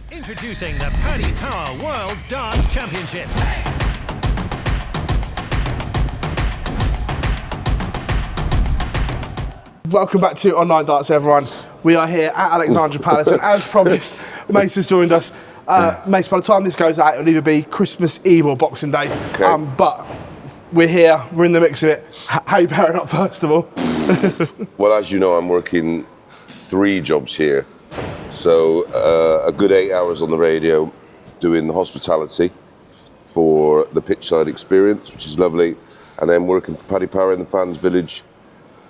Introducing the PDC World Darts Championship. Welcome back to Online Darts, everyone. We are here at Alexandra Palace, and as promised, Mace has joined us. Mace, by the time this goes out, it'll either be Christmas Eve or Boxing Day. Okay. But we're here, we're in the mix of it. How are you powering up, first of all? Well, as you know, I'm working 3 jobs here. So a good 8 hours on the radio, doing the hospitality for the pitchside experience, which is lovely, and then working for Paddy Power in the fans' village,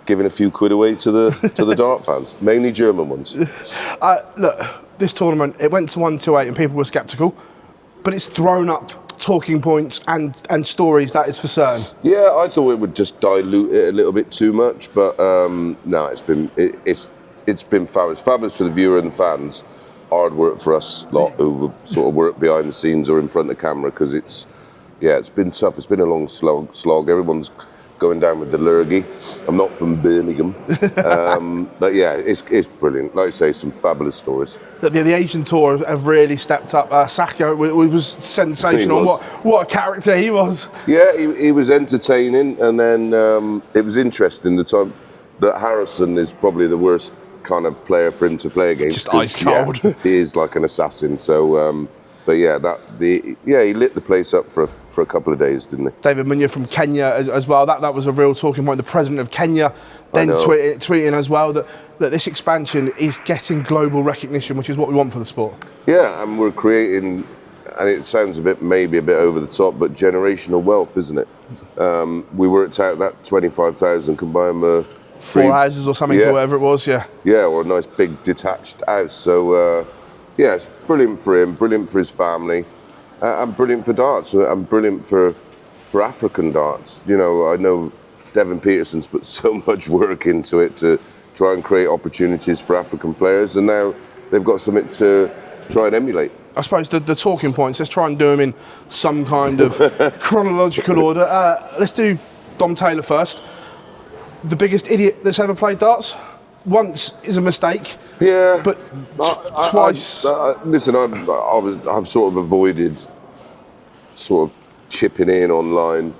giving a few quid away to the dart fans, mainly German ones. Look, this tournament, it went to 128 and people were sceptical, but it's thrown up talking points and stories, that is for certain. Yeah, I thought it would just dilute it a little bit too much, but no, it's been fabulous. Fabulous for the viewer and the fans. Hard work for us lot who sort of work behind the scenes or in front of the camera, because it's been tough. It's been a long slog. Everyone's going down with the lurgy. I'm not from Birmingham, but yeah, it's brilliant. Like I say, some fabulous stories. The Asian tour have really stepped up. Sacco was sensational. He was. What a character he was. Yeah, he was entertaining, and then it was interesting the time that Harrison is probably the worst kind of player for him to play against. Just ice cold. Yeah, he is like an assassin. So, but yeah, he lit the place up for a couple of days, didn't he? David Munya from Kenya as well. That was a real talking point. The president of Kenya then tweeting as well that this expansion is getting global recognition, which is what we want for the sport. Yeah, and we're creating, and it sounds maybe a bit over the top, but generational wealth, isn't it? We worked out that 25,000 combined with 4 houses or something, or whatever it was, yeah. Yeah, or a nice big detached house. So, yeah, it's brilliant for him, brilliant for his family, and brilliant for darts, and brilliant for African darts. You know, I know Devin Peterson's put so much work into it to try and create opportunities for African players, and now they've got something to try and emulate. I suppose the talking points, let's try and do them in some kind of chronological order. Let's do Dom Taylor first. The biggest idiot that's ever played darts. Once is a mistake. Yeah, but twice. Listen, I've sort of avoided sort of chipping in online.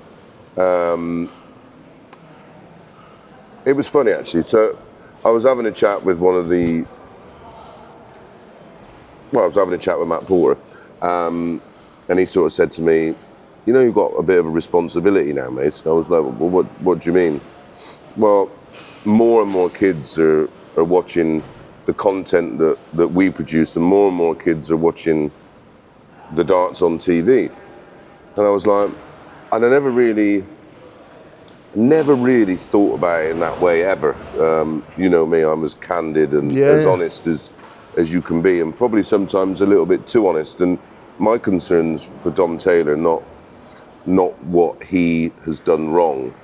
It was funny actually. So I was having a chat with I was having a chat with Matt Porter, and he sort of said to me, "You know, you've got a bit of a responsibility now, mate." And I was like, "Well, what do you mean?" Well, more and more kids are watching the content that we produce, and more kids are watching the darts on TV. And I was like, and I never really thought about it in that way ever. You know me, I'm as candid and as honest as you can be, and probably sometimes a little bit too honest. And my concerns for Dom Taylor, not what he has done wrong.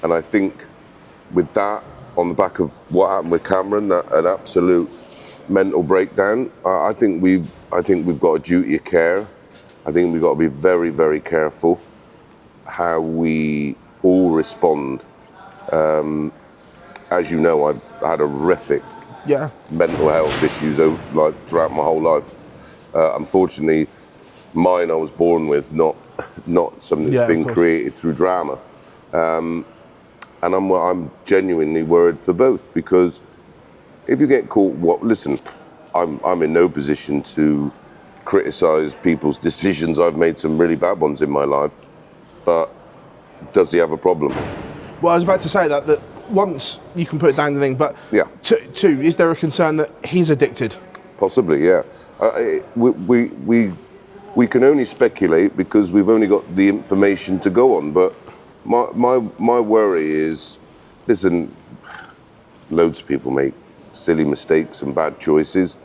And I think with that, on the back of what happened with Cameron, an absolute mental breakdown, I think we've got a duty of care. I think we've got to be very, very careful how we all respond. As you know, I've had horrific mental health issues throughout my whole life. Unfortunately, mine I was born with, not something that's been created through drama. And I'm genuinely worried for both, because if you get caught, listen, I'm in no position to criticise people's decisions. I've made some really bad ones in my life, but does he have a problem? Well, I was about to say that once you can put it down the thing, but two, is there a concern that he's addicted? Possibly, yeah. We can only speculate because we've only got the information to go on, but my worry is, listen, loads of people make silly mistakes and bad choices.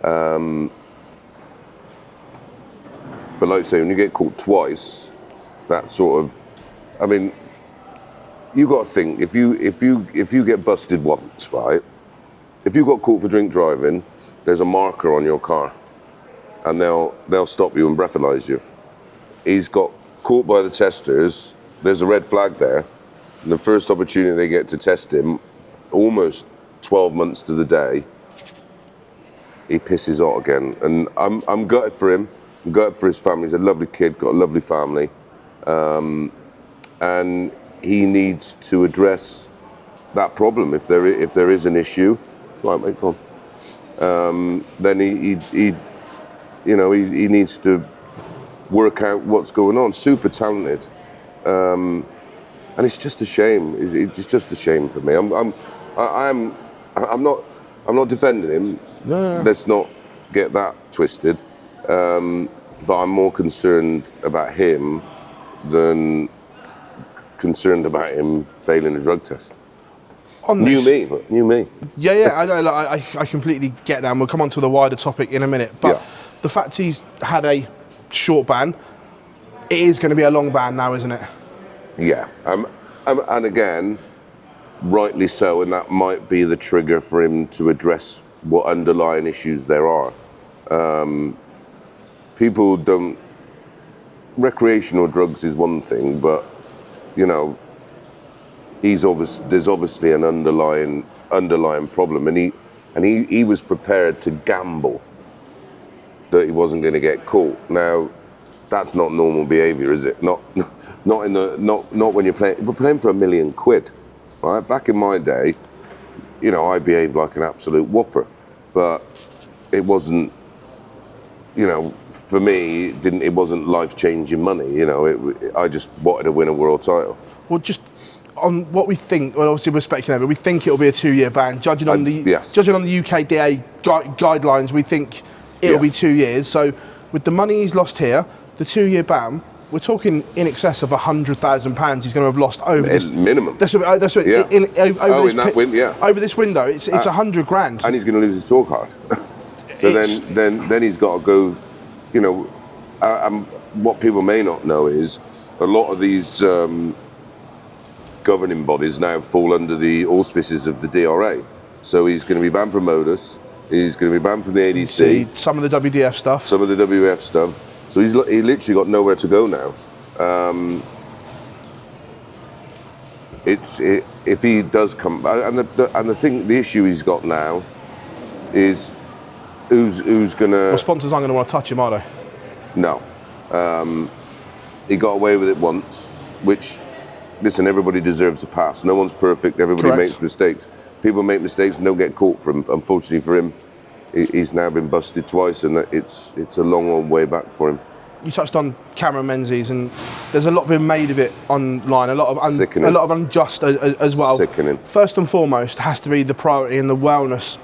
But like I say, when you get caught twice, that sort of, I mean, you got to think, if you get busted once, right? If you got caught for drink driving, there's a marker on your car, and they'll stop you and breathalyse you. He's got caught by the testers. There's a red flag there, and the first opportunity they get to test him, almost 12 months to the day, he pisses out again. And I'm gutted for him. I'm gutted for his family. He's a lovely kid, got a lovely family. And he needs to address that problem. If there is an issue, it's right, mate, go on. Then he needs to work out what's going on. Super talented. And it's just a shame. It's just a shame for me. I'm not defending him. No. Let's not get that twisted. But I'm more concerned about him than concerned about him failing a drug test. New me. Yeah. I know. Like, I completely get that. And we'll come on to the wider topic in a minute. But the fact he's had a short ban, it is going to be a long ban now, isn't it? Yeah. And again, rightly so, and that might be the trigger for him to address what underlying issues there are. People don't. Recreational drugs is one thing, but there's obviously an underlying problem, and he was prepared to gamble that he wasn't going to get caught. Now, that's not normal behaviour, is it? Not when you're playing. We're playing for £1 million, right? Back in my day, I behaved like an absolute whopper, but it wasn't. For me, it wasn't life-changing money. I just wanted to win a world title. Well, just on what we think. Well, obviously we're speculating, but we think it'll be a 2-year ban. Judging on the UKDA guidelines, we think it'll be 2 years. So, with the money he's lost here, the 2-year ban, we're talking in excess of £100,000 he's going to have lost over this minimum. Over this window, it's 100 grand, and he's going to lose his tour card. So then he's got to go. What people may not know is a lot of these governing bodies now fall under the auspices of the DRA. So he's going to be banned from Modus. He's going to be banned from the ADC. Some of the WDF stuff. Some of the WF stuff. So he literally got nowhere to go now. If he does come, and the issue he's got now is who's gonna. Well, sponsors aren't going to want to touch him, are they? No. He got away with it once, which, listen, everybody deserves a pass. No one's perfect. Everybody makes mistakes. People make mistakes and don't get caught for them. Unfortunately for him, he's now been busted twice, and it's a long way back for him. You touched on Cameron Menzies, and there's a lot been made of it online. A lot of unjust as well. Sickening. First and foremost, has to be the priority and the wellness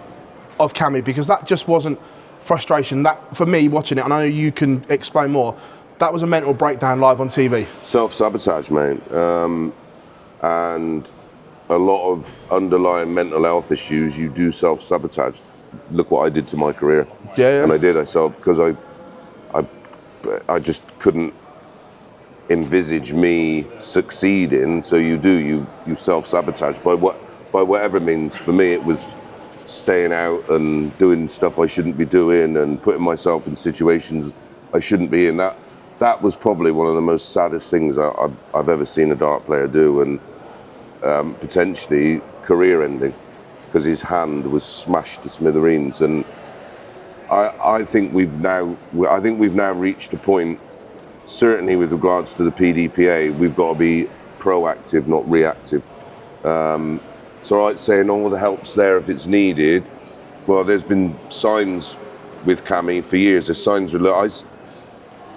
of Cammy, because that just wasn't frustration. That, for me, watching it, and I know you can explain more, that was a mental breakdown live on TV. Self-sabotage, mate. And a lot of underlying mental health issues, you do self-sabotage. Look what I did to my career. Yeah. And I did. Because I just couldn't envisage me succeeding. So you self-sabotage by whatever means. For me, it was staying out and doing stuff I shouldn't be doing and putting myself in situations I shouldn't be in. That was probably one of the most saddest things I've ever seen a dart player do, and potentially career-ending, because his hand was smashed to smithereens. And I think we've now reached a point, certainly with regards to the PDPA, we've got to be proactive, not reactive. It's all right saying, the help's there if it's needed. Well, there's been signs with Cammy for years. There's signs with, look,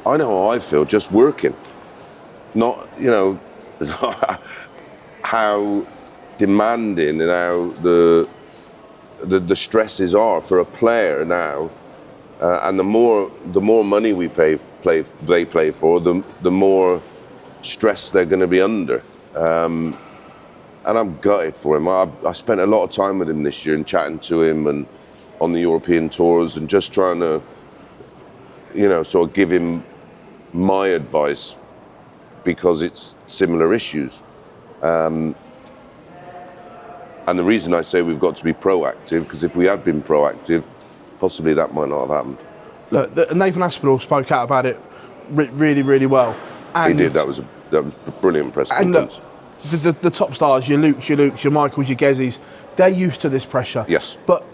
I know how I feel just working. Not, how demanding and how the stresses are for a player now. And the more money we they play for, the more stress they're going to be under. And I'm gutted for him. I spent a lot of time with him this year and chatting to him and on the European tours and just trying to, sort of give him my advice, because it's similar issues. And the reason I say we've got to be proactive, because if we had been proactive, possibly that might not have happened. Look, Nathan Aspinall spoke out about it really, really well. And he did. That was a brilliant press conference. The top stars, your Lukes, your Michaels, your Gezzies, they're used to this pressure. Yes. But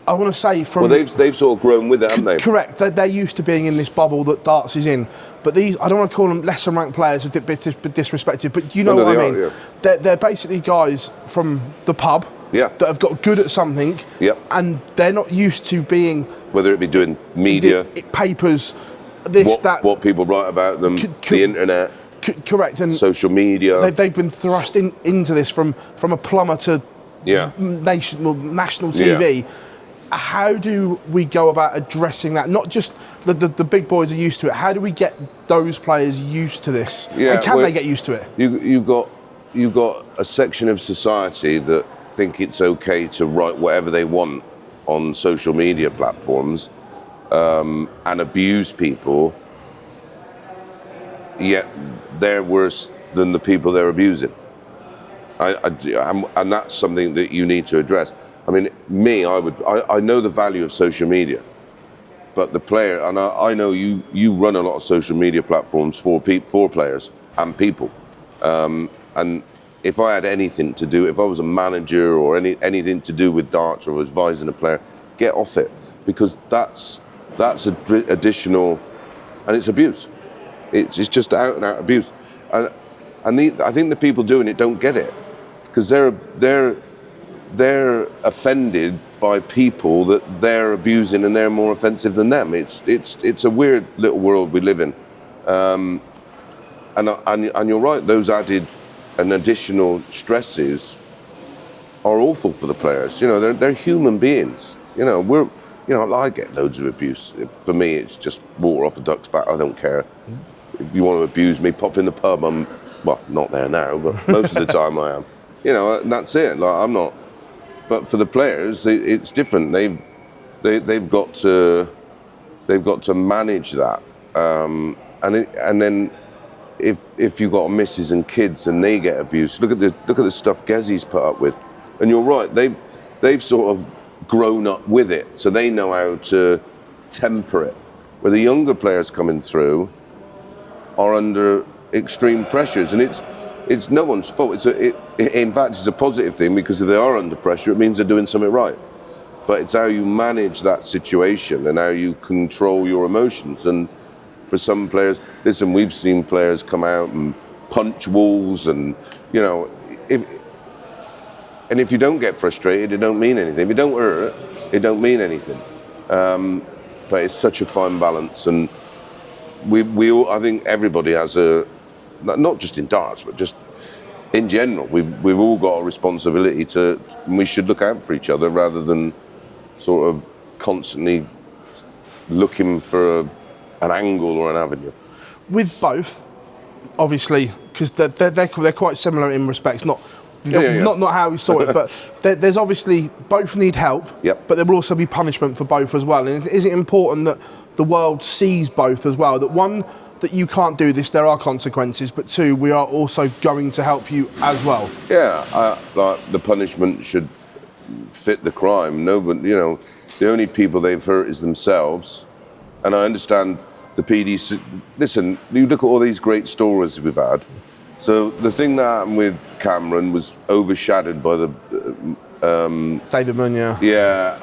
I want to say from... Well, they've sort of grown with it, haven't they? Correct. They're used to being in this bubble that darts is in. But these, I don't want to call them lesser ranked players, a bit disrespected, but you know what I mean? Yeah. They're basically guys from the pub that have got good at something, and they're not used to being... Whether it be doing media... papers, what people write about them, the internet... Correct. And social media. They've been thrust into this from a plumber to national TV. How do we go about addressing that? Not just the big boys are used to it. How do we get those players used to this? Yeah, and can they get used to it? You've got a section of society that think it's okay to write whatever they want on social media platforms and abuse people, yet they're worse than the people they're abusing. And that's something that you need to address. I mean, I know the value of social media, but the player, and I know you run a lot of social media platforms for players and people. And if I had anything to do, if I was a manager or anything to do with darts or advising a player, get off it, because that's additional, and it's abuse. It's just out and out abuse. And I think the people doing it don't get it, because they're offended by people that they're abusing, and they're more offensive than them. It's a weird little world we live in, and you're right. Those added and additional stresses are awful for the players. You know, they're human beings. You know, I get loads of abuse. For me, it's just water off a duck's back. I don't care. If you want to abuse me, pop in the pub. I'm not there now, but most of the time I am. You know, and that's it. Like, I'm not. But for the players, it's different. They've got to manage that, and then if you've got misses and kids and they get abused, look at the stuff Gezzy's put up with. And you're right, they've sort of grown up with it, so they know how to temper it. Where the younger players coming through are under extreme pressures, and it's no one's fault. In fact, it's a positive thing, because if they are under pressure, it means they're doing something right. But it's how you manage that situation and how you control your emotions. And for some players, listen, we've seen players come out and punch walls, and you know, if you don't get frustrated, it don't mean anything. If you don't hurt, it don't mean anything. But it's such a fine balance, and we all, I think everybody has not just in darts, but just in general, we've all got a responsibility and we should look out for each other rather than sort of constantly looking for an angle or an avenue. With both, obviously, because they're quite similar in respects, not how we saw it, but there's obviously both need help, but there will also be punishment for both as well. And is it important that the world sees both as well? That one, that you can't do this, there are consequences, but two, we are also going to help you as well. Yeah, like the punishment should fit the crime. No, but you know, the only people they've hurt is themselves. And I understand the PDC. Listen, you look at all these great stories we've had. So the thing that happened with Cameron was overshadowed by the David Munya. Yeah,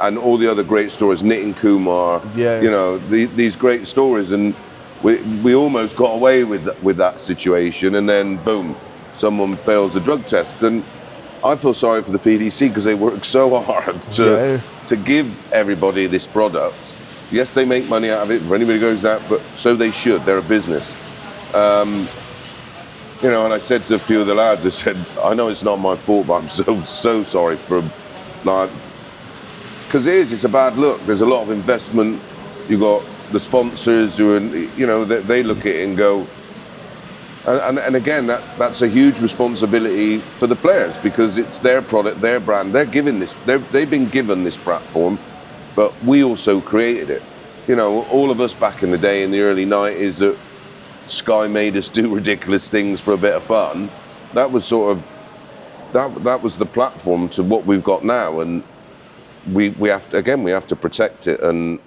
and all the other great stories, Nitin Kumar. Yeah. You know, these great stories, and we almost got away with that situation, and then boom, someone fails a drug test, and I feel sorry for the PDC, because they work so hard to give everybody this product. Yes, they make money out of it. If anybody goes that, but so they should. They're a business. You know, and I said to a few of the lads, I said, I know it's not my fault, but I'm so sorry for, like, because it's a bad look. There's a lot of investment. You've got the sponsors who are, you know, they look at it and go, and again, that's a huge responsibility for the players, because it's their product, their brand. They've been given this platform, but we also created it. You know, all of us back in the day in the early 90s that Sky made us do ridiculous things for a bit of fun. That was sort of that was the platform to what we've got now, and we have to protect it, and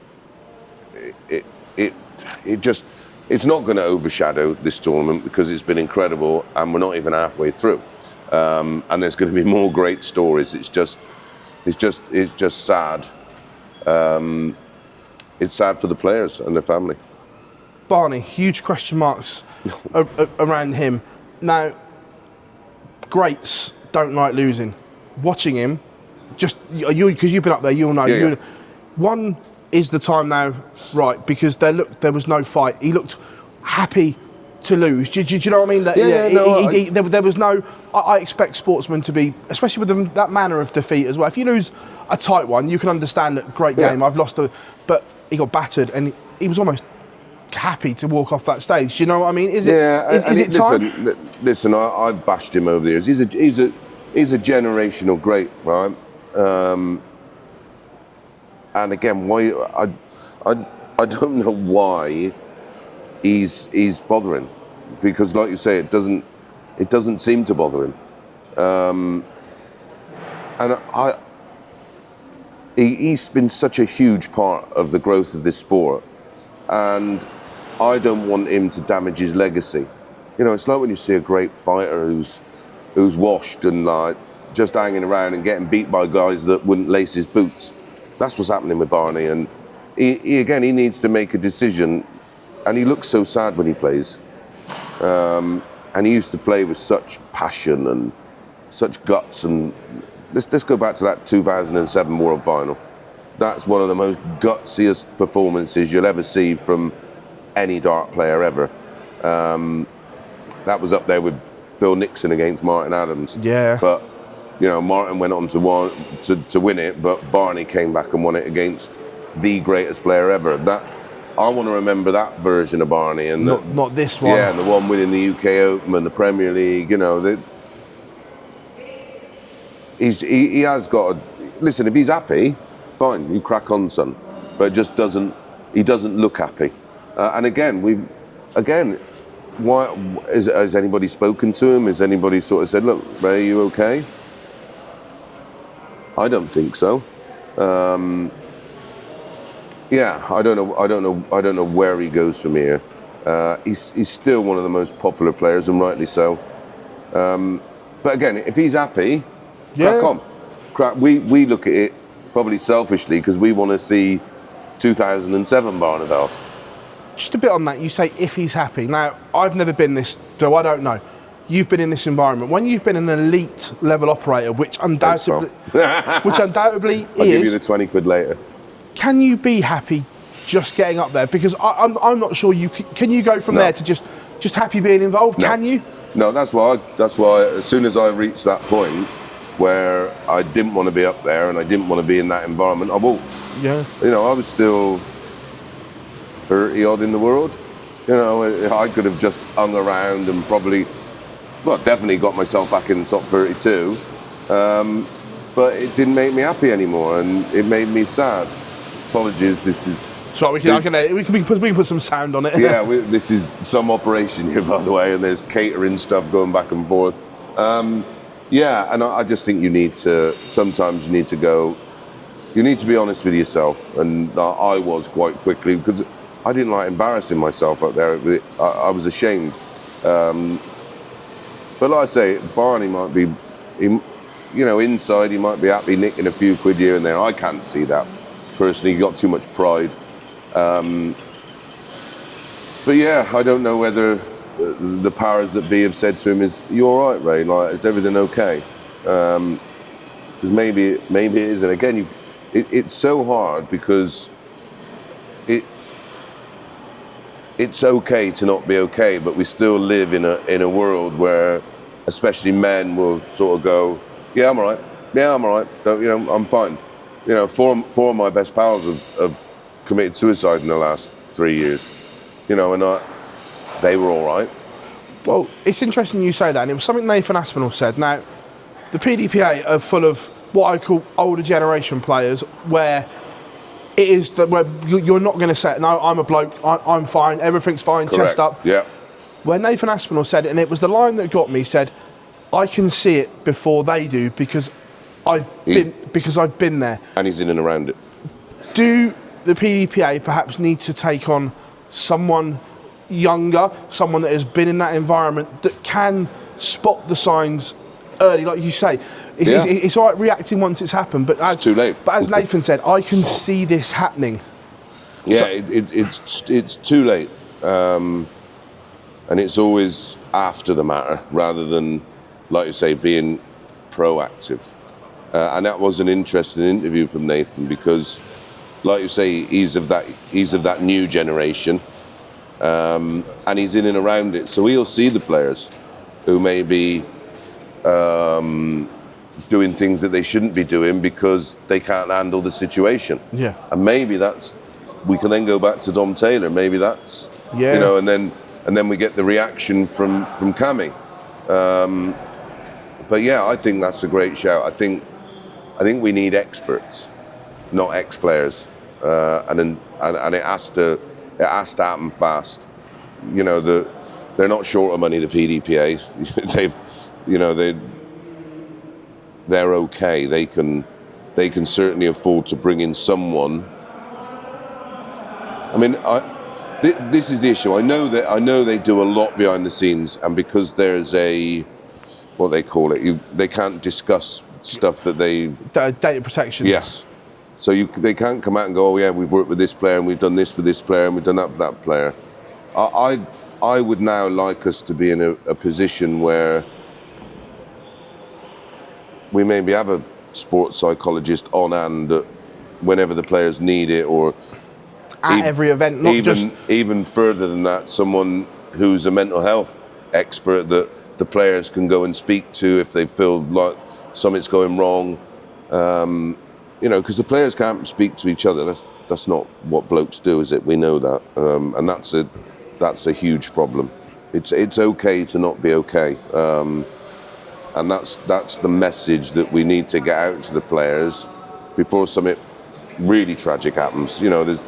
it's not going to overshadow this tournament, because it's been incredible, and we're not even halfway through, and there's going to be more great stories. It's just It's just sad. It's sad for the players and their family. Barney, huge question marks around him. Now, greats don't like losing. Watching him, just you because you've been up there, you'll know. Yeah. One is the time now, right? Because there was no fight. He looked happy to lose. Do you know what I mean? There was no. I expect sportsmen to be, especially with that manner of defeat as well. If you lose a tight one, you can understand that. Great game. I've lost but he got battered, and he was almost happy to walk off that stage. Do you know what I mean? Is it time? Listen, I've bashed him over the years. He's a generational great, right? And again, why I don't know why he's bothering, because like you say, it doesn't seem to bother him. And he's been such a huge part of the growth of this sport, and I don't want him to damage his legacy. You know, it's like when you see a great fighter who's washed and like just hanging around and getting beat by guys that wouldn't lace his boots. That's what's happening with Barney, and he needs to make a decision. And he looks so sad when he plays. And he used to play with such passion and such guts. And let's go back to that 2007 World Final. That's one of the most gutsiest performances you'll ever see from any dart player ever. That was up there with Phil Nixon against Martin Adams. Yeah. But you know, Martin went on to win it, but Barney came back and won it against the greatest player ever. I want to remember that version of Barney, and not this one. Yeah, and the one winning the UK Open and the Premier League. You know, he has got to listen. If he's happy, fine, you crack on, son. But he doesn't look happy. And again, why has anybody spoken to him? Has anybody sort of said, "Look, Ray, are you okay?" I don't think so. I don't know where he goes from here. He's still one of the most popular players, and rightly so. But again, if he's happy, crack on. We look at it probably selfishly because we want to see 2007 Barneveld. Just a bit on that. You say if he's happy. Now, I've never been this, so I don't know. You've been in this environment. When you've been an elite level operator, which undoubtedly I'll give you the 20 quid later. Can you be happy just getting up there? Because I'm not sure you can. You go from there to just happy being involved? No. Can you? No, that's why. As soon as I reached that point where I didn't want to be up there and I didn't want to be in that environment, I walked. Yeah. You know, I was still 30 odd in the world. You know, I could have just hung around and definitely got myself back in the top 32. But it didn't make me happy anymore, and it made me sad. Apologies, this is... Sorry, we can put some sound on it. Yeah, this is some operation here, by the way, and there's catering stuff going back and forth. And I just think sometimes you need to be honest with yourself, and I was quite quickly, because I didn't like embarrassing myself up there. I was ashamed. But like I say, Barney might be, inside he might be happy nicking a few quid here and there. I can't see that. Personally, he got too much pride. But yeah, I don't know whether the powers that be have said to him, "You all right, Ray? Like, is everything okay?" Because maybe it is. And again, it's so hard because it's okay to not be okay, but we still live in a world where, especially men, will sort of go, "Yeah, I'm all right. Yeah, I'm all right. I'm fine." You know, four of my best pals have committed suicide in the last 3 years. You know, and they were all right. Well, it's interesting you say that, and it was something Nathan Aspinall said. Now, the PDPA are full of what I call older generation players, where it is that where you're not going to say, "No, I'm a bloke. I'm fine. Everything's fine. Correct. Chest up." Yeah. When Nathan Aspinall said it, and it was the line that got me, said, "I can see it before they do because I've been there." And he's in and around it. Do the PDPA perhaps need to take on someone younger, someone that has been in that environment, that can spot the signs early, like you say? It's all right reacting once it's happened, but it's too late. But as Nathan said, I can see this happening. Yeah, it's too late, and it's always after the matter rather than, like you say, being proactive. And that was an interesting interview from Nathan because, like you say, he's of that new generation, and he's in and around it, so he'll see the players who may be doing things that they shouldn't be doing because they can't handle the situation. Yeah. And maybe we can then go back to Dom Taylor. Maybe that's, and then we get the reaction from Cammy. But yeah, I think that's a great shout. I think we need experts, not ex-players, and it has to happen fast. They're not short of money, the PDPA. They're okay. They can certainly afford to bring in someone. I mean, this is the issue. I know they do a lot behind the scenes, and because there's what they call it, they can't discuss stuff that they data protection. Yes. So they can't come out and go, oh yeah, we've worked with this player and we've done this for this player and we've done that for that player. I would now like us to be in a position where we maybe have a sports psychologist on hand whenever the players need it, or at every event, not even further than that, someone who's a mental health expert that the players can go and speak to if they feel like something's going wrong. Because the players can't speak to each other. That's not what blokes do, is it? We know that, and that's a huge problem. It's okay to not be okay, and that's the message that we need to get out to the players before something really tragic happens. There's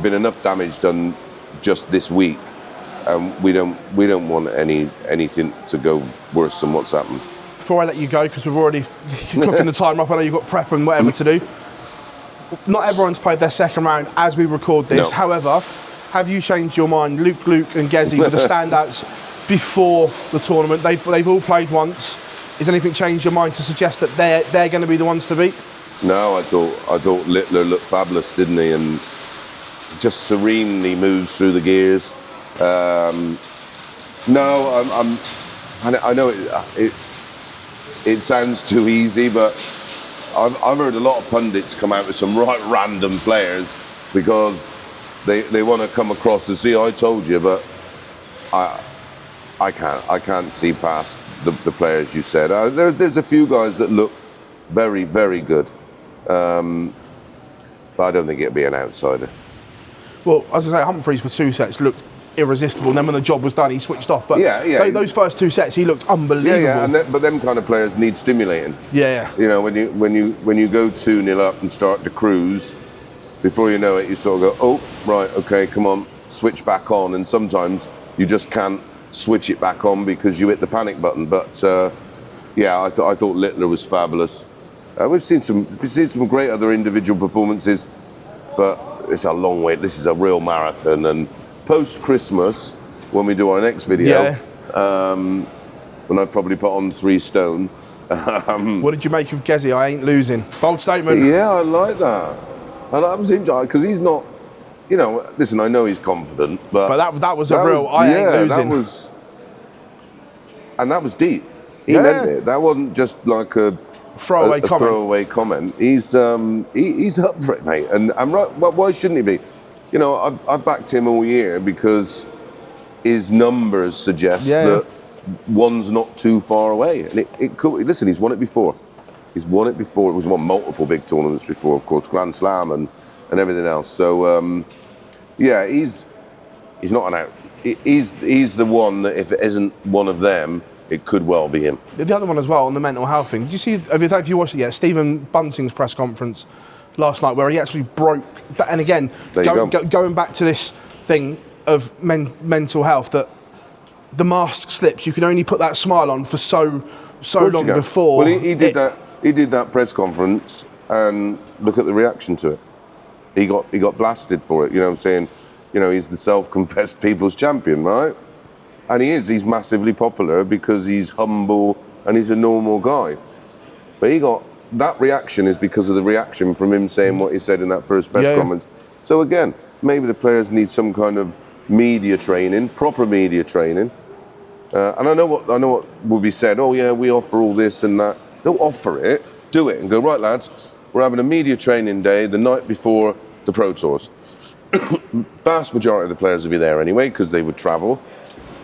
been enough damage done just this week, and we don't want anything to go worse than what's happened. Before I let you go, because we're already clocking the time up, I know you've got prep and whatever to do. Not everyone's played their second round as we record this. No. However, have you changed your mind? Luke, and Gezi were the standouts before the tournament. They've all played once. Has anything changed your mind to suggest that they're going to be the ones to beat? No, I thought Littler looked fabulous, didn't he? And just serenely moves through the gears. I know it sounds too easy, but I've heard a lot of pundits come out with some right random players because they want to come across and see, I told you, but I can't see past the players you said. There's a few guys that look very, very good, but I don't think it'll be an outsider. Well, as I say, Humphreys for 2 sets looked irresistible, and then when the job was done, he switched off. But those first 2 sets, he looked unbelievable. But them kind of players need stimulating. Yeah. When you go 2-0 up and start to cruise, before you know it, you sort of go, oh right, okay, come on, switch back on. And sometimes you just can't switch it back on because you hit the panic button. But I thought Littler was fabulous. We've seen some great other individual performances, but it's a long way. This is a real marathon, and post-Christmas, when we do our next video, when I've probably put on 3 stone. What did you make of Gezi? I ain't losing. Bold statement. Yeah, I like that. And I was enjoying because he's not, listen, I know he's confident, but that was a real I ain't losing. That was deep. He meant it. That wasn't just like a throwaway comment. He's up for it, mate. And right, well, why shouldn't he be? I've backed him all year because his numbers suggest that one's not too far away. And it could, listen, he's won it before. He's won it before. It was won multiple big tournaments before, of course, Grand Slam and everything else. So, he's not an out. He's the one that if it isn't one of them, it could well be him. The other one as well, on the mental health thing. Did you see, if you watched it yet, Stephen Bunting's press conference last night where he actually broke, and again, going back to this thing of mental health, that the mask slips, you can only put that smile on for so long before. Well, he did that. He did that press conference, and look at the reaction to it. He got blasted for it. I'm saying, he's the self-confessed people's champion, right? And he is. He's massively popular because he's humble and he's a normal guy. But he got that reaction is because of the reaction from him saying what he said in that first press conference. So again, maybe the players need some kind of media training, proper media training. And I know what will be said. Oh yeah, we offer all this and that. Don't offer it. Do it and go, right lads, we're having a media training day the night before the Pro Tours. Vast majority of the players will be there anyway because they would travel.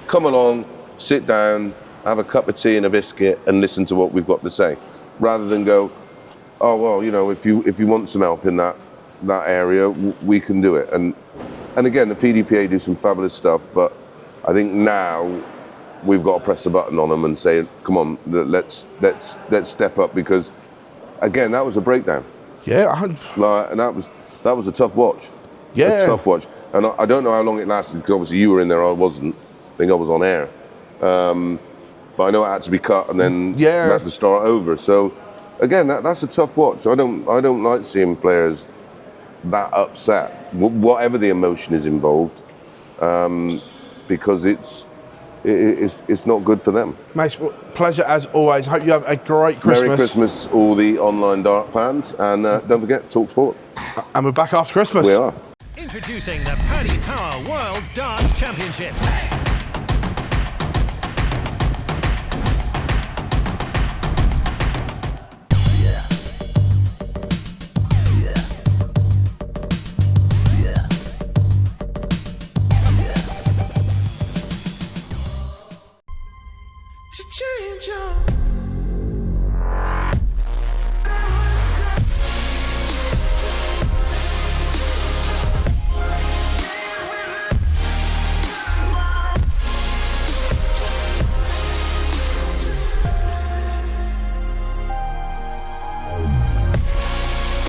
Come along, sit down, have a cup of tea and a biscuit and listen to what we've got to say. Rather than go, oh well, you know, if you want some help in that area, we can do it. And again, the PDPA do some fabulous stuff, but I think now we've got to press the button on them and say, come on, let's step up, because again, that was a breakdown. Yeah, and that was a tough watch. Yeah, a tough watch. And I don't know how long it lasted, because obviously you were in there, I wasn't. I think I was on air. But I know it had to be cut and then had to start over. So again, that's a tough watch. I don't like seeing players that upset, whatever the emotion is involved, because it's not good for them. Mate, pleasure as always. Hope you have a great Christmas. Merry Christmas, all the online dart fans, and don't forget, talk sport. And we're back after Christmas. We are. Introducing the Paddy Power World Darts Championship.